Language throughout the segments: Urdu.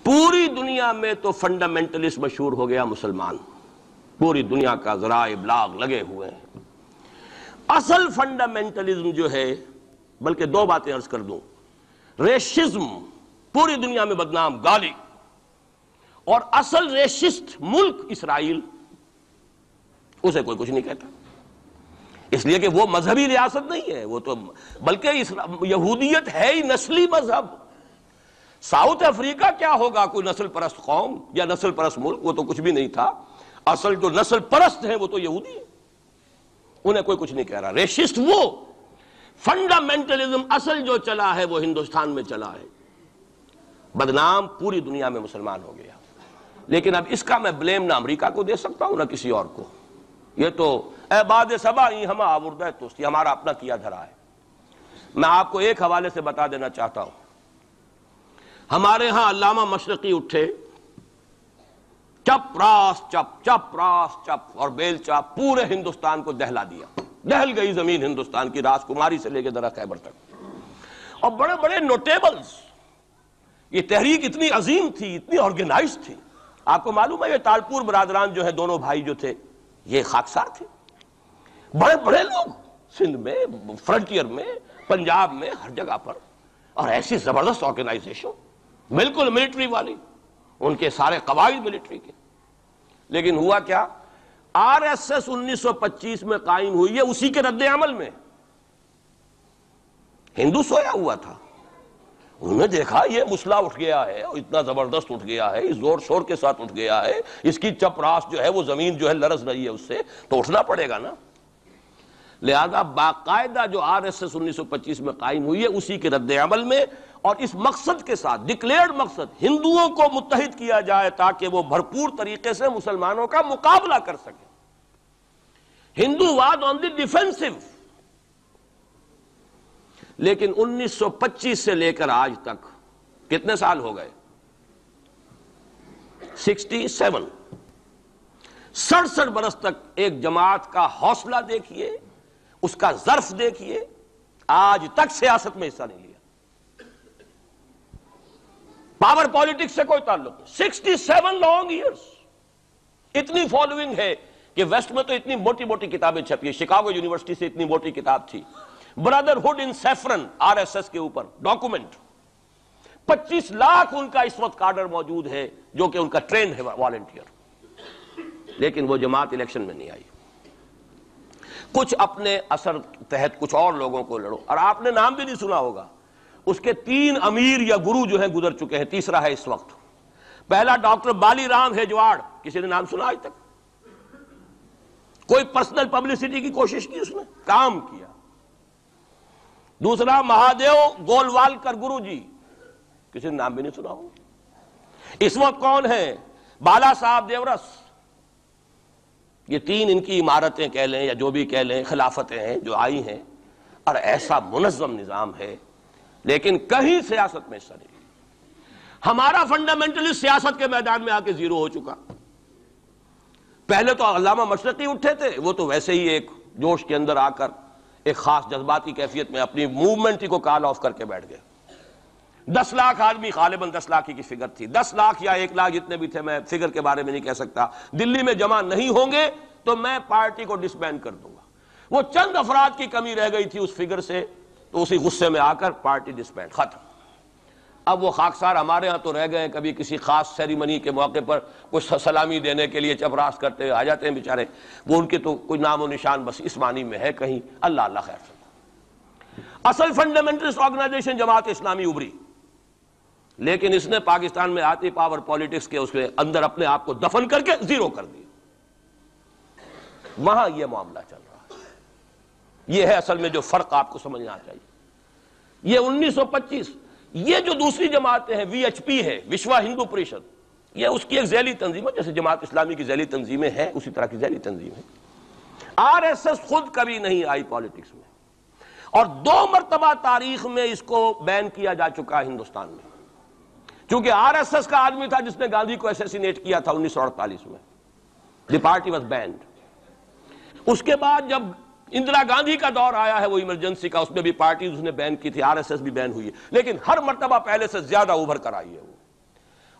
پوری دنیا میں تو فنڈامنٹلسٹ مشہور ہو گیا مسلمان، پوری دنیا کا ذرائع ابلاغ لگے ہوئے ہیں۔ اصل فنڈامنٹلزم جو ہے، بلکہ دو باتیں عرض کر دوں، ریشزم پوری دنیا میں بدنام گالی، اور اصل ریشسٹ ملک اسرائیل، اسے کوئی کچھ نہیں کہتا، اس لیے کہ وہ مذہبی ریاست نہیں ہے، وہ تو بلکہ یہودیت ہے ہی نسلی مذہب۔ ساؤتھ افریقہ کیا ہوگا، کوئی نسل پرست قوم یا نسل پرست ملک؟ وہ تو کچھ بھی نہیں تھا۔ اصل جو نسل پرست ہیں وہ تو یہودی ہیں، انہیں کوئی کچھ نہیں کہہ رہا۔ ریشسٹ وہ فنڈامنٹلزم اصل جو چلا ہے وہ ہندوستان میں چلا ہے، بدنام پوری دنیا میں مسلمان ہو گیا۔ لیکن اب اس کا میں بلیم نہ امریکہ کو دے سکتا ہوں نہ کسی اور کو، یہ تو اے باد سبا ہی ہم آوردہ توستی، ہمارا اپنا کیا دھرا ہے۔ میں آپ کو ایک حوالے سے بتا دینا چاہتا ہوں، ہمارے ہاں علامہ مشرقی اٹھے، چپ راس چپ، چپ راس چپ اور بیل چاپ، پورے ہندوستان کو دہلا دیا، دہل گئی زمین ہندوستان کی، راس کماری سے لے کے درہ خیبر تک، اور بڑے بڑے نوٹیبلز۔ یہ تحریک اتنی عظیم تھی، اتنی آرگنائز تھی۔ آپ کو معلوم ہے یہ تالپور برادران جو ہے، دونوں بھائی جو تھے، یہ خاکسار تھے، بڑے بڑے لوگ، سندھ میں، فرنٹیئر میں، پنجاب میں، ہر جگہ پر، اور ایسی زبردست آرگنائزیشن، بالکل ملٹری والی، ان کے سارے قواعد ملٹری کے۔ لیکن ہوا کیا؟ آر ایس ایس 1925 میں قائم ہوئی ہے، اسی کے رد عمل میں ہندو سویا ہوا تھا، انہوں نے دیکھا یہ مسئلہ اٹھ گیا ہے، اور اتنا زبردست اٹھ گیا ہے، اس زور شور کے ساتھ اٹھ گیا ہے، اس کی چپ راس جو ہے وہ زمین جو ہے لرز رہی ہے، اس سے تو اٹھنا پڑے گا نا۔ لہذا باقاعدہ جو آر ایس ایس 1925 میں قائم ہوئی ہے، اسی کے رد عمل میں، اور اس مقصد کے ساتھ، ڈکلیئرڈ مقصد، ہندوؤں کو متحد کیا جائے تاکہ وہ بھرپور طریقے سے مسلمانوں کا مقابلہ کر سکے۔ ہندو واد آن دی ڈیفینسو۔ لیکن 1925 سے لے کر آج تک کتنے سال ہو گئے؟ 67۔ 67 برس تک ایک جماعت کا حوصلہ دیکھیے، اس کا ظرف دیکھیے، آج تک سیاست میں حصہ نہیں لیا، پاور پالیٹکس سے کوئی تعلق نہیں۔ 67 لانگ ایئرس، اتنی فالوئنگ ہے کہ ویسٹ میں تو اتنی موٹی موٹی کتابیں چھپی ہیں، شکاگو یونیورسٹی سے اتنی موٹی کتاب تھی، برادرہڈ ان سیفرن، آر ایس ایس کے اوپر ڈاکومنٹ، 25 لاکھ ان کا اس وقت کارڈر موجود ہے جو کہ ان کا ٹرینڈ ہے والنٹیئر۔ لیکن وہ جماعت الیکشن میں نہیں آئی۔ کچھ اپنے اثر تحت کچھ اور لوگوں کو لڑو، اور آپ نے نام بھی نہیں سنا ہوگا، اس کے 3 امیر یا گرو جو ہیں گزر چکے ہیں، تیسرا ہے اس وقت۔ پہلا ڈاکٹر بالی رام ہیجواڑ، کسی نے نام سنا آج تک؟ کوئی پرسنل پبلسٹی کی کوشش کی اس نے؟ کام کیا۔ دوسرا مہادیو گولوالکر گرو جی، کسی نے نام بھی نہیں سنا ہوگا۔ اس وقت کون ہیں؟ بالا صاحب دیورس۔ یہ 3 ان کی عمارتیں کہہ لیں یا جو بھی کہہ لیں، خلافتیں ہیں جو آئی ہیں، اور ایسا منظم نظام ہے، لیکن کہیں سیاست میں حصہ نہیں۔ ہمارا فنڈامنٹلسٹ سیاست کے میدان میں آ کے زیرو ہو چکا۔ پہلے تو علامہ مشرقی اٹھے تھے، وہ تو ویسے ہی ایک جوش کے اندر آ کر ایک خاص جذباتی کیفیت میں اپنی موومنٹ کو کال آف کر کے بیٹھ گئے۔ 10 لاکھ آدمی، غالباً 10 لاکھ کی فگر تھی، 10 لاکھ یا 1 لاکھ جتنے بھی تھے، میں فگر کے بارے میں نہیں کہہ سکتا، دلی میں جمع نہیں ہوں گے تو میں پارٹی کو ڈسبینڈ کر دوں گا۔ وہ چند افراد کی کمی رہ گئی تھی اس فگر سے، تو اسی غصے میں آ کر پارٹی ڈسبینڈ، ختم۔ اب وہ خاکسار ہمارے ہاں تو رہ گئے، کبھی کسی خاص سیریمنی کے موقع پر کچھ سلامی دینے کے لیے چپراس کرتے ہوئے آ جاتے ہیں بیچارے، وہ ان کے تو کوئی نام و نشان بس اس معنی میں ہے کہیں، اللہ اللہ خیر سے۔ اصل فنڈامنٹلسٹ آرگنائزیشن جماعت اسلامی ابھری، لیکن اس نے پاکستان میں آتی پاور پالیٹکس کے اس کے اندر اپنے آپ کو دفن کر کے زیرو کر دیا۔ وہاں یہ معاملہ چل رہا ہے، یہ ہے اصل میں جو فرق آپ کو سمجھنا چاہیے۔ یہ 1925، یہ جو دوسری جماعتیں ہیں، وی ایچ پی ہے، وشوا ہندو پریشد، یہ اس کی ایک ذیلی تنظیم ہے، جیسے جماعت اسلامی کی ذیلی تنظیمیں ہیں اسی طرح کی ذیلی تنظیم ہے۔ آر ایس ایس خود کبھی نہیں آئی پالیٹکس میں، اور 2 مرتبہ تاریخ میں اس کو بین کیا جا چکا ہے ہندوستان میں، چونکہ آر ایس ایس کا آدمی تھا جس نے گاندھی کو ایسیسینیٹ کیا تھا 1948 میں، دی پارٹی واز بینڈ۔ اس کے بعد جب اندرا گاندھی کا دور آیا ہے وہ ایمرجنسی کا، اس میں بھی پارٹیز اس نے بین کی تھی، آر ایس ایس بھی بین ہوئی ہے، لیکن ہر مرتبہ پہلے سے زیادہ ابھر کر آئی ہے وہ۔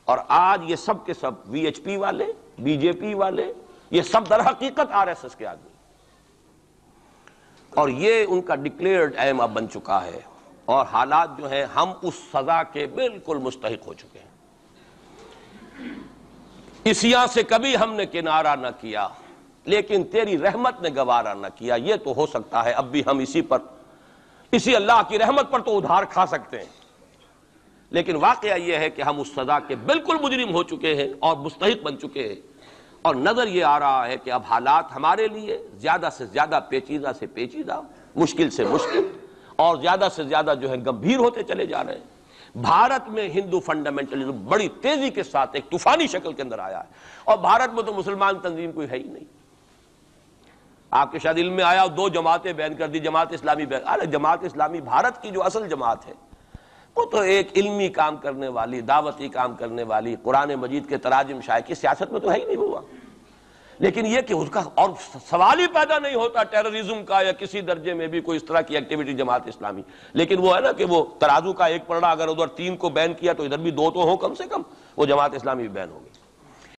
اور آج یہ سب کے سب وی ایچ پی والے، بی جے پی والے، یہ سب در حقیقت آر ایس ایس کے آدمی، اور یہ ان کا ڈکلیئرڈ ایم اب بن چکا ہے، اور حالات جو ہیں ہم اس سزا کے بالکل مستحق ہو چکے ہیں۔ اسیاں سے کبھی ہم نے کنارہ نہ کیا، لیکن تیری رحمت نے گوارا نہ کیا۔ یہ تو ہو سکتا ہے اب بھی ہم اسی اللہ کی رحمت پر تو ادھار کھا سکتے ہیں، لیکن واقعہ یہ ہے کہ ہم اس سزا کے بالکل مجرم ہو چکے ہیں اور مستحق بن چکے ہیں، اور نظر یہ آ رہا ہے کہ اب حالات ہمارے لیے زیادہ سے زیادہ پیچیدہ سے پیچیدہ، مشکل سے مشکل، اور زیادہ سے زیادہ جو ہے گمبھیر ہوتے چلے جا رہے ہیں۔ بھارت میں ہندو فنڈامنٹلزم بڑی تیزی کے ساتھ ایک طوفانی شکل کے اندر آیا ہے، اور بھارت میں تو مسلمان تنظیم کوئی ہے ہی نہیں۔ آپ کے شاید علم میں آیا 2 جماعتیں بین کر دی، جماعت اسلامی بین۔ ارے جماعت اسلامی بھارت کی جو اصل جماعت ہے وہ تو ایک علمی کام کرنے والی، دعوتی کام کرنے والی، قرآن مجید کے تراجم شائع کی سیاست میں تو ہے ہی نہیں ہوا، لیکن یہ کہ اس کا اور سوال ہی پیدا نہیں ہوتا ٹیررزم کا یا کسی درجے میں بھی کوئی اس طرح کی ایکٹیویٹی جماعت اسلامی۔ لیکن وہ ہے نا کہ وہ ترازو کا ایک پلڑا اگر ادھر 3 کو بین کیا تو ادھر بھی 2 تو ہوں کم سے کم، وہ جماعت اسلامی بھی بین ہو گئی۔